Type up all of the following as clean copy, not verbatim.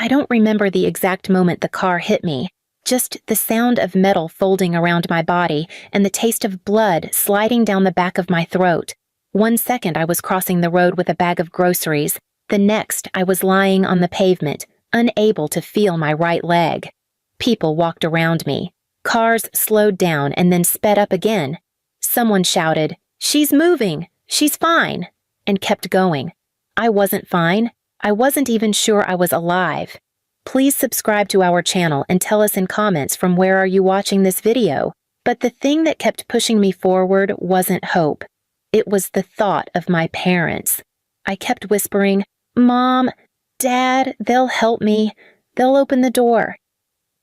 I don't remember the exact moment the car hit me, just the sound of metal folding around my body and the taste of blood sliding down the back of my throat. 1 second I was crossing the road with a bag of groceries. The next I was lying on the pavement, unable to feel my right leg. People walked around me. Cars slowed down and then sped up again. Someone shouted, "She's moving! She's fine!" and kept going. I wasn't fine. I wasn't even sure I was alive. Please subscribe to our channel and tell us in comments from where are you watching this video. But the thing that kept pushing me forward wasn't hope. It was the thought of my parents. I kept whispering, "Mom, Dad, they'll help me. They'll open the door."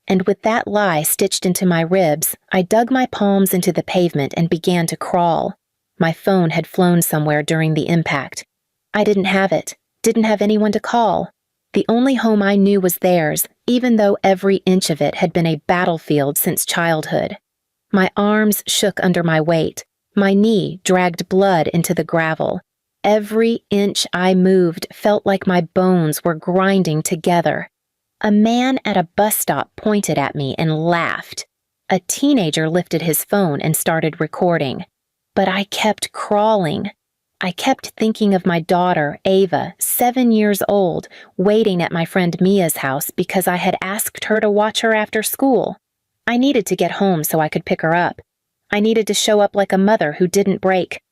And with that lie stitched into my ribs, I dug my palms into the pavement and began to crawl. My phone had flown somewhere during the impact. I didn't have it, didn't have anyone to call. The only home I knew was theirs, even though every inch of it had been a battlefield since childhood. My arms shook under my weight. My knee dragged blood into the gravel. Every inch I moved felt like my bones were grinding together. A man at a bus stop pointed at me and laughed. A teenager lifted his phone and started recording. But I kept crawling. I kept thinking of my daughter, Ava, 7 years old, waiting at my friend Mia's house because I had asked her to watch her after school. I needed to get home so I could pick her up. I needed to show up like a mother who didn't break.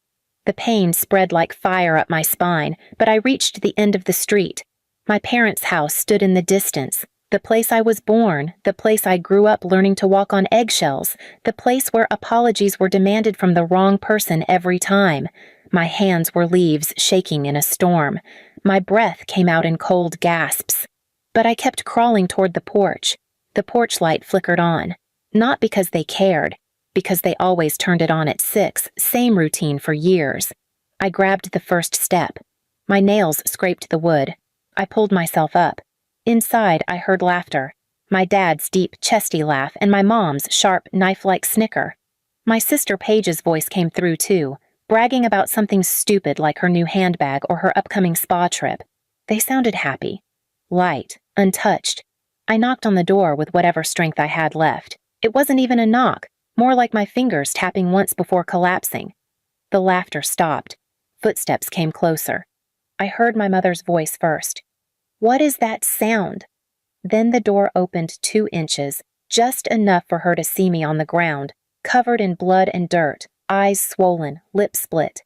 The pain spread like fire up my spine, but I reached the end of the street. My parents' house stood in the distance, the place I was born, the place I grew up learning to walk on eggshells, the place where apologies were demanded from the wrong person every time. My hands were leaves shaking in a storm. My breath came out in cold gasps. But I kept crawling toward the porch. The porch light flickered on. Not because they cared, because they always turned it on at 6, same routine for years. I grabbed the first step. My nails scraped the wood. I pulled myself up. Inside, I heard laughter. My dad's deep, chesty laugh and my mom's sharp, knife-like snicker. My sister Paige's voice came through, too, bragging about something stupid like her new handbag or her upcoming spa trip. They sounded happy. Light, untouched. I knocked on the door with whatever strength I had left. It wasn't even a knock, more like my fingers tapping once before collapsing. The laughter stopped. Footsteps came closer. I heard my mother's voice first. "What is that sound?" Then the door opened 2 inches, just enough for her to see me on the ground, covered in blood and dirt, eyes swollen, lips split.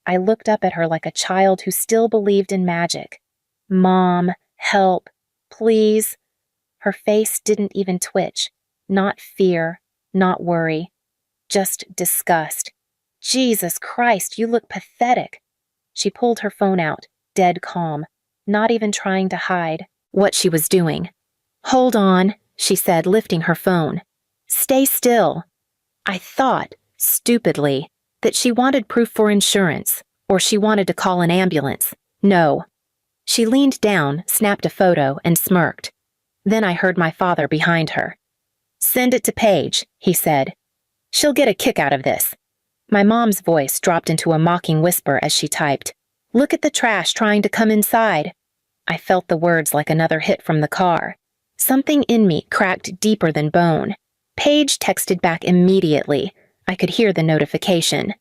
I looked up at her like a child who still believed in magic. "Mom, help, please." Her face didn't even twitch. Not fear, not worry, just disgust. "Jesus Christ, you look pathetic." She pulled her phone out, dead calm, not even trying to hide what she was doing. "Hold on," she said, lifting her phone. "Stay still." I thought, stupidly, that she wanted proof for insurance, or she wanted to call an ambulance. No. She leaned down, snapped a photo, and smirked. Then I heard my father behind her. "Send it to Paige," he said. "She'll get a kick out of this." My mom's voice dropped into a mocking whisper as she typed, "Look at the trash trying to come inside." I felt the words like another hit from the car. Something in me cracked deeper than bone. Paige texted back immediately. I could hear the notification.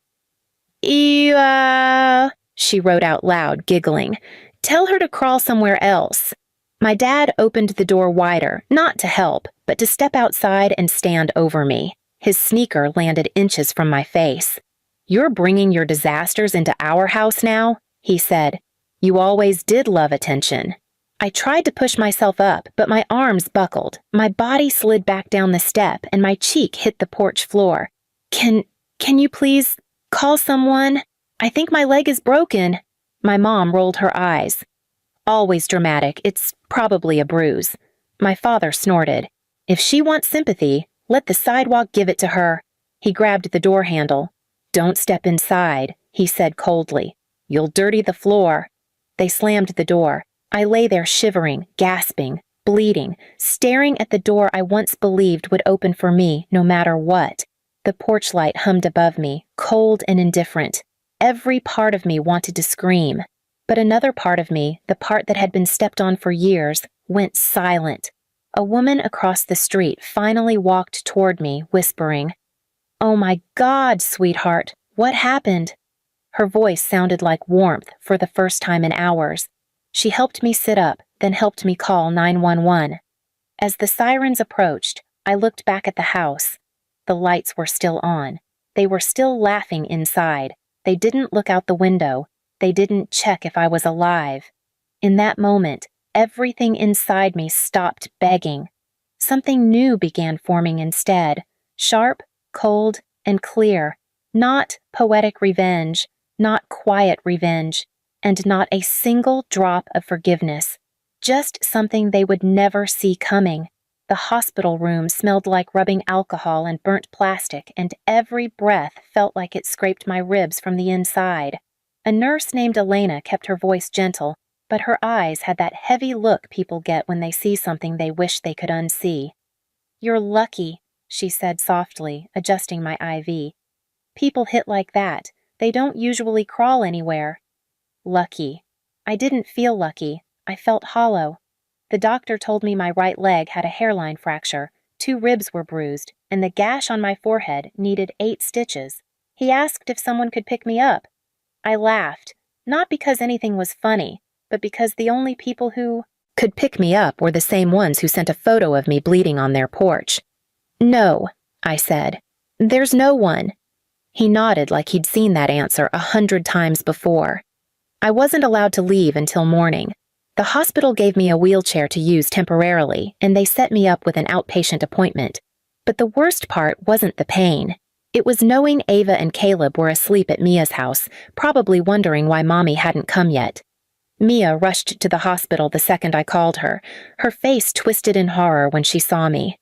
"Ewa," she wrote out loud, giggling. "Tell her to crawl somewhere else." My dad opened the door wider, not to help, but to step outside and stand over me. His sneaker landed inches from my face. "You're bringing your disasters into our house now?" he said. "You always did love attention." I tried to push myself up, but my arms buckled. My body slid back down the step, and my cheek hit the porch floor. Can you please call someone? I think my leg is broken." My mom rolled her eyes. "Always dramatic. It's probably a bruise." My father snorted. "If she wants sympathy, let the sidewalk give it to her." He grabbed the door handle. "Don't step inside," he said coldly. "You'll dirty the floor." They slammed the door. I lay there shivering, gasping, bleeding, staring at the door I once believed would open for me no matter what. The porch light hummed above me, cold and indifferent. Every part of me wanted to scream. But another part of me, the part that had been stepped on for years, went silent. A woman across the street finally walked toward me, whispering, "Oh my God, sweetheart, what happened?" Her voice sounded like warmth for the first time in hours. She helped me sit up, then helped me call 911. As the sirens approached, I looked back at the house. The lights were still on. They were still laughing inside. They didn't look out the window. They didn't check if I was alive. In that moment, everything inside me stopped begging. Something new began forming instead, sharp, cold, and clear. Not poetic revenge, not quiet revenge, and not a single drop of forgiveness. Just something they would never see coming. The hospital room smelled like rubbing alcohol and burnt plastic, and every breath felt like it scraped my ribs from the inside. A nurse named Elena kept her voice gentle, but her eyes had that heavy look people get when they see something they wish they could unsee. "You're lucky," she said softly, adjusting my IV. "People hit like that. They don't usually crawl anywhere." Lucky. I didn't feel lucky. I felt hollow. The doctor told me my right leg had a hairline fracture, 2 ribs were bruised, and the gash on my forehead needed 8 stitches. He asked if someone could pick me up. I laughed, not because anything was funny, but because the only people who could pick me up were the same ones who sent a photo of me bleeding on their porch. "No," I said. "There's no one." He nodded like he'd seen that answer 100 times before. I wasn't allowed to leave until morning. The hospital gave me a wheelchair to use temporarily, and they set me up with an outpatient appointment. But the worst part wasn't the pain. It was knowing Ava and Caleb were asleep at Mia's house, probably wondering why Mommy hadn't come yet. Mia rushed to the hospital the second I called her, her face twisted in horror when she saw me.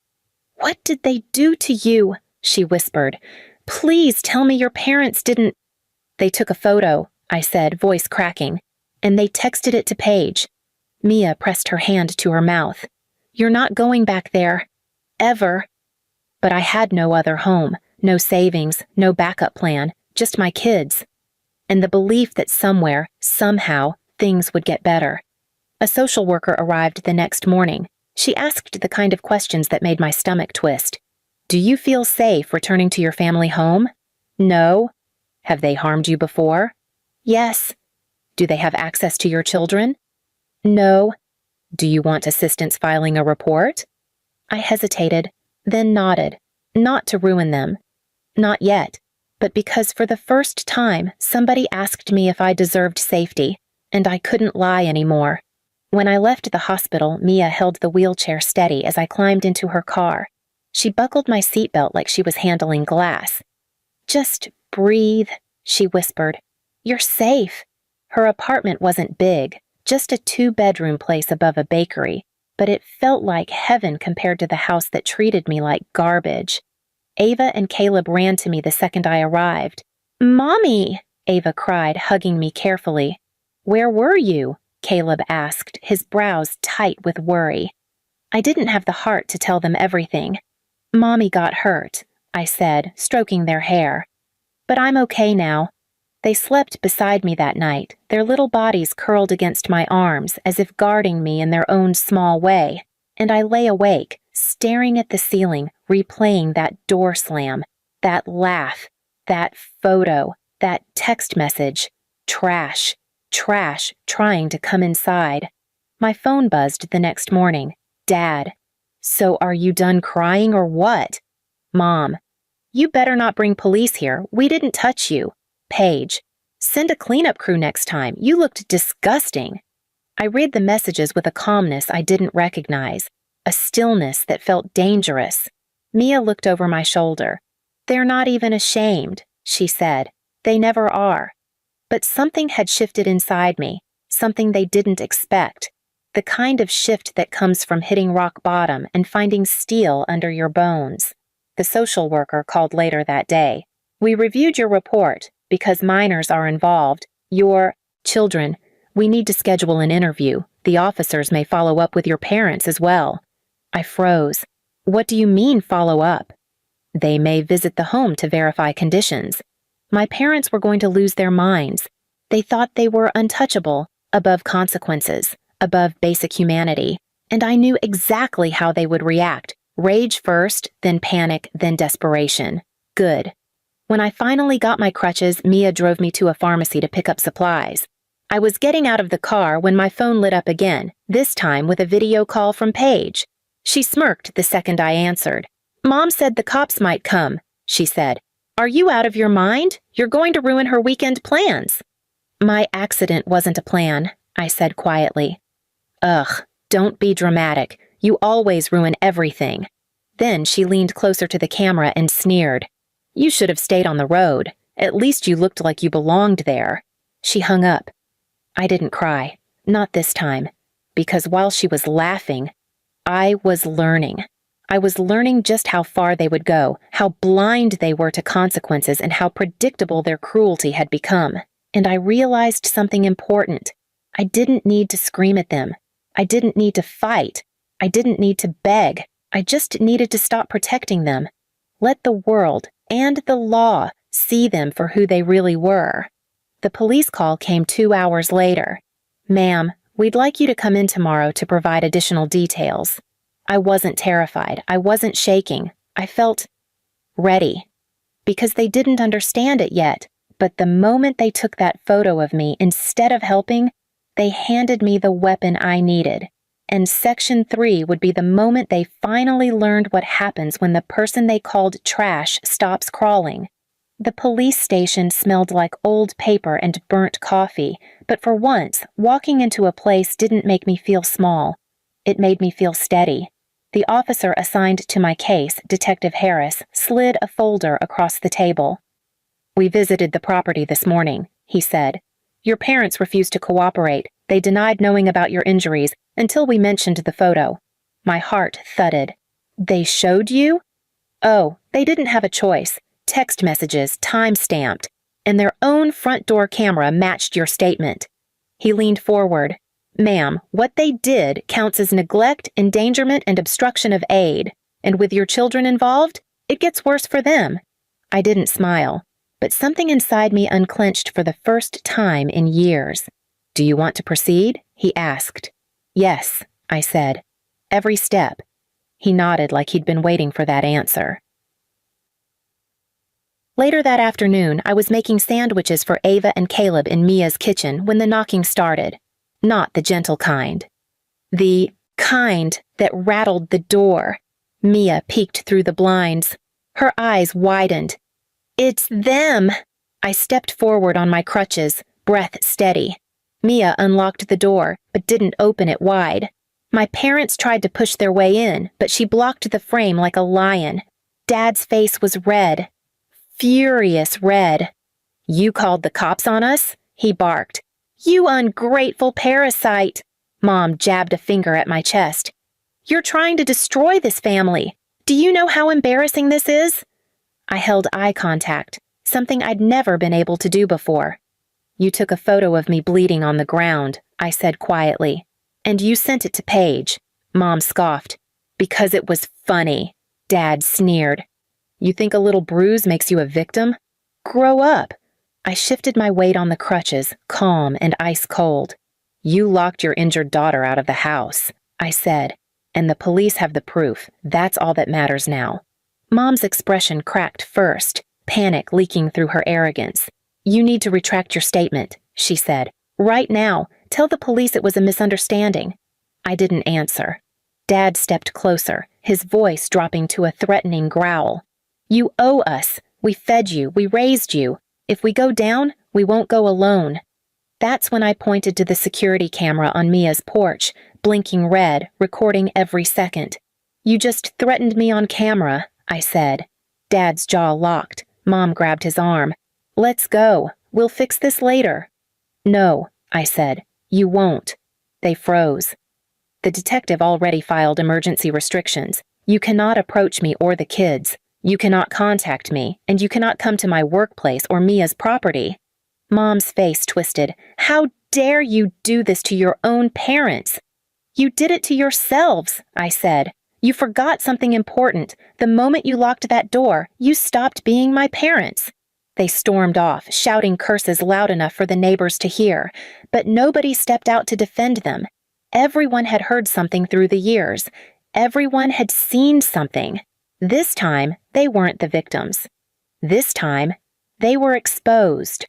"What did they do to you?" she whispered. "Please tell me your parents didn't—" "They took a photo," I said, voice cracking, "and they texted it to Paige." Mia pressed her hand to her mouth. "You're not going back there. Ever." But I had no other home, no savings, no backup plan, just my kids. And the belief that somewhere, somehow, things would get better. A social worker arrived the next morning. She asked the kind of questions that made my stomach twist. "Do you feel safe returning to your family home?" "No." "Have they harmed you before?" "Yes." "Do they have access to your children?" "No." "Do you want assistance filing a report?" I hesitated, then nodded. Not to ruin them. Not yet, but because for the first time somebody asked me if I deserved safety, and I couldn't lie anymore. When I left the hospital, Mia held the wheelchair steady as I climbed into her car. She buckled my seatbelt like she was handling glass. "Just breathe," she whispered. "You're safe." Her apartment wasn't big, just a 2-bedroom place above a bakery, but it felt like heaven compared to the house that treated me like garbage. Ava and Caleb ran to me the second I arrived. "Mommy!" Ava cried, hugging me carefully. "Where were you?" Caleb asked, his brows tight with worry. I didn't have the heart to tell them everything. "Mommy got hurt," I said, stroking their hair. "But I'm okay now." They slept beside me that night, their little bodies curled against my arms as if guarding me in their own small way, and I lay awake, staring at the ceiling, replaying that door slam, that laugh, that photo, that text message. Trash, trash, trying to come inside. My phone buzzed the next morning. Dad. "So are you done crying or what?" Mom. "You better not bring police here. We didn't touch you." Paige. "Send a cleanup crew next time. You looked disgusting." I read the messages with a calmness I didn't recognize, a stillness that felt dangerous. Mia looked over my shoulder. "They're not even ashamed," she said. "They never are." But something had shifted inside me, something they didn't expect, the kind of shift that comes from hitting rock bottom and finding steel under your bones. The social worker called later that day. "We reviewed your report. Because minors are involved, your children, we need to schedule an interview. The officers may follow up with your parents as well." I froze. "What do you mean follow up?" "They may visit the home to verify conditions." My parents were going to lose their minds. They thought they were untouchable, above consequences, above basic humanity. And I knew exactly how they would react. Rage first, then panic, then desperation. Good. When I finally got my crutches, Mia drove me to a pharmacy to pick up supplies. I was getting out of the car when my phone lit up again, this time with a video call from Paige. She smirked the second I answered. "Mom said the cops might come," she said. "Are you out of your mind? You're going to ruin her weekend plans." "My accident wasn't a plan," I said quietly. "Ugh, don't be dramatic. You always ruin everything." Then she leaned closer to the camera and sneered. "You should have stayed on the road. At least you looked like you belonged there." She hung up. I didn't cry. Not this time. Because while she was laughing, I was learning. I was learning just how far they would go, how blind they were to consequences, and how predictable their cruelty had become. And I realized something important. I didn't need to scream at them. I didn't need to fight. I didn't need to beg. I just needed to stop protecting them. Let the world and the law see them for who they really were. The police call came 2 hours later. "Ma'am, we'd like you to come in tomorrow to provide additional details." I wasn't terrified. I wasn't shaking. I felt ready. Because they didn't understand it yet. But the moment they took that photo of me, instead of helping, they handed me the weapon I needed. And Section 3 would be the moment they finally learned what happens when the person they called trash stops crawling. The police station smelled like old paper and burnt coffee, but for once, walking into a place didn't make me feel small. It made me feel steady. The officer assigned to my case, Detective Harris, slid a folder across the table. "We visited the property this morning," he said. "Your parents refused to cooperate. They denied knowing about your injuries until we mentioned the photo." My heart thudded. "They showed you?" "Oh, they didn't have a choice. Text messages, time-stamped, and their own front door camera matched your statement." He leaned forward. "Ma'am, what they did counts as neglect, endangerment, and obstruction of aid. And with your children involved, it gets worse for them." I didn't smile, but something inside me unclenched for the first time in years. "Do you want to proceed?" he asked. "Yes," I said. "Every step." He nodded like he'd been waiting for that answer. Later that afternoon, I was making sandwiches for Ava and Caleb in Mia's kitchen when the knocking started. Not the gentle kind. The kind that rattled the door. Mia peeked through the blinds. Her eyes widened. "It's them!" I stepped forward on my crutches, breath steady. Mia unlocked the door, but didn't open it wide. My parents tried to push their way in, but she blocked the frame like a lion. Dad's face was red. Furious red. "You called the cops on us?" he barked. "You ungrateful parasite!" Mom jabbed a finger at my chest. "You're trying to destroy this family. Do you know how embarrassing this is?" I held eye contact, something I'd never been able to do before. "You took a photo of me bleeding on the ground," I said quietly. "And you sent it to Paige." Mom scoffed. "Because it was funny," Dad sneered. "You think a little bruise makes you a victim? Grow up." I shifted my weight on the crutches, calm and ice cold. "You locked your injured daughter out of the house," I said. "And the police have the proof. That's all that matters now." Mom's expression cracked first, panic leaking through her arrogance. "You need to retract your statement," she said. "Right now. Tell the police it was a misunderstanding." I didn't answer. Dad stepped closer, his voice dropping to a threatening growl. "You owe us. We fed you. We raised you. If we go down, we won't go alone." That's when I pointed to the security camera on Mia's porch, blinking red, recording every second. "You just threatened me on camera," I said. Dad's jaw locked. Mom grabbed his arm. "Let's go. We'll fix this later." "No," I said. "You won't." They froze. "The detective already filed emergency restrictions. You cannot approach me or the kids. You cannot contact me, and you cannot come to my workplace or Mia's property." Mom's face twisted. "How dare you do this to your own parents?" "You did it to yourselves," I said. "You forgot something important. The moment you locked that door, you stopped being my parents." They stormed off, shouting curses loud enough for the neighbors to hear, but nobody stepped out to defend them. Everyone had heard something through the years. Everyone had seen something. This time, they weren't the victims. This time, they were exposed.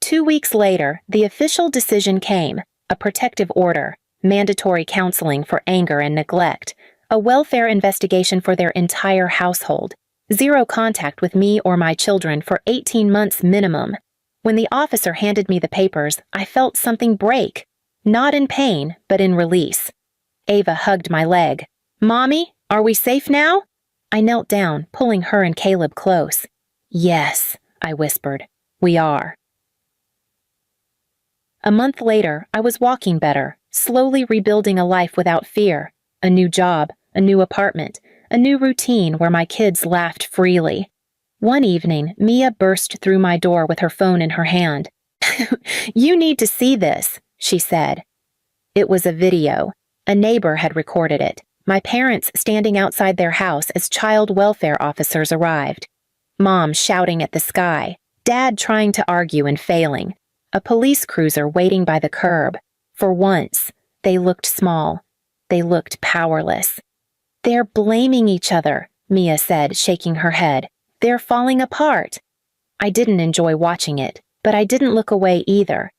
2 weeks later, the official decision came: a protective order, mandatory counseling for anger and neglect, a welfare investigation for their entire household, 0 contact with me or my children for 18 months minimum. When the officer handed me the papers, I felt something break. Not in pain, but in release. Ava hugged my leg. "Mommy, are we safe now?" I knelt down, pulling her and Caleb close. "Yes," I whispered. "We are." A month later, I was walking better, slowly rebuilding a life without fear. A new job, a new apartment, a new routine where my kids laughed freely. One evening, Mia burst through my door with her phone in her hand. "You need to see this," she said. It was a video. A neighbor had recorded it. My parents standing outside their house as child welfare officers arrived. Mom shouting at the sky. Dad trying to argue and failing. A police cruiser waiting by the curb. For once, they looked small. They looked powerless. "They're blaming each other," Mia said, shaking her head. "They're falling apart." I didn't enjoy watching it, but I didn't look away either.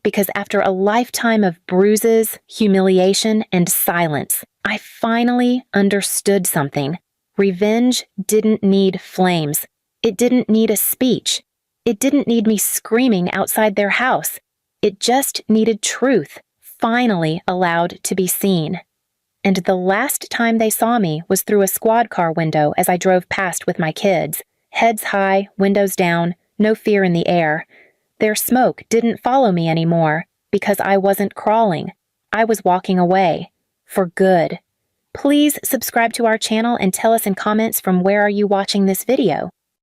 Because after a lifetime of bruises, humiliation, and silence, I finally understood something. Revenge didn't need flames. It didn't need a speech. It didn't need me screaming outside their house. It just needed truth, finally allowed to be seen. And the last time they saw me was through a squad car window as I drove past with my kids. Heads high, windows down, no fear in the air. Their smoke didn't follow me anymore because I wasn't crawling. I was walking away. For good. Please subscribe to our channel and tell us in comments from where are you watching this video.